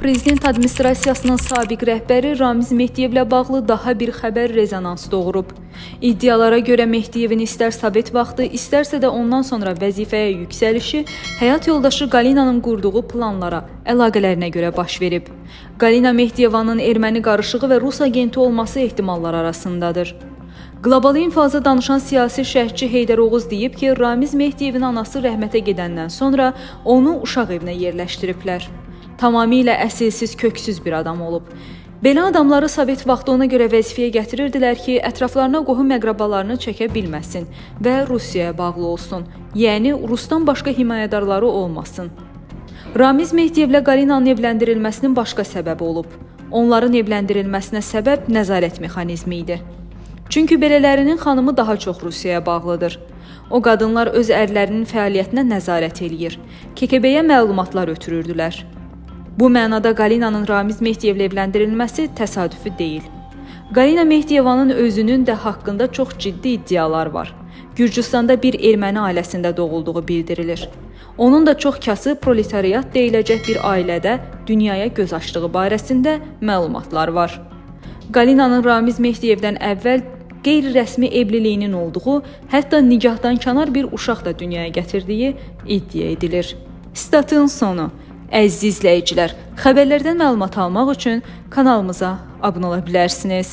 Prezident administrasiyasının sabiq rəhbəri Ramiz Mehdiyevlə bağlı daha bir xəbər rezonans doğurub. İddialara görə Mehdiyevin istər Sovet vaxtı, istərsə də ondan sonra vəzifəyə yüksəlişi həyat yoldaşı Qalinanın qurduğu planlara, əlaqələrinə görə baş verib. Qalina Mehdiyevanın erməni qarışığı və Rus agenti olması ehtimallar arasındadır. Qlobal İnfaza danışan siyasi şərhçi Heydər Oğuz deyib ki, Ramiz Mehdiyevin anası rəhmətə gedəndən sonra onu uşaq evinə yerləşdiriblər. Tamamilə əsilsiz, köksüz bir adam olub. Belə adamları Sovet vaxtı ona görə vəzifəyə gətirirdilər ki, ətraflarına qohum əqrabalarını çəkə bilməsin və Rusiyaya bağlı olsun. Yəni, Rusdan başqa himayədarları olmasın. Ramiz Mehdiyevlə Qalinanın evləndirilməsinin başqa səbəbi olub. Onların evləndirilməsinə səbəb nəzarət mexanizmi idi. Çünki belələrinin xanımı daha çox Rusiyaya bağlıdır. O qadınlar öz ərlərinin fəaliyyətinə nəzarət eləyir. KGB-yə məlumatlar ötürürdülər. Bu mənada Qalinanın Ramiz Mehdiyevlə evləndirilməsi təsadüfi deyil. Qalina Mehdiyevanın özünün də haqqında çox ciddi iddialar var. Gürcüstanda bir erməni ailəsində doğulduğu bildirilir. Onun da çox kasıb proletariat deyiləcək bir ailədə dünyaya göz açdığı barəsində məlumatlar var. Qalinanın Ramiz Mehdiyevdən əvvəl qeyri-rəsmi evliliyinin olduğu, hətta nikahdan kənar bir uşaq da dünyaya gətirdiyi iddia edilir. Statın sonu. Əziz izləyicilər, xəbərlərdən məlumat almaq üçün kanalımıza abunə ola bilərsiniz.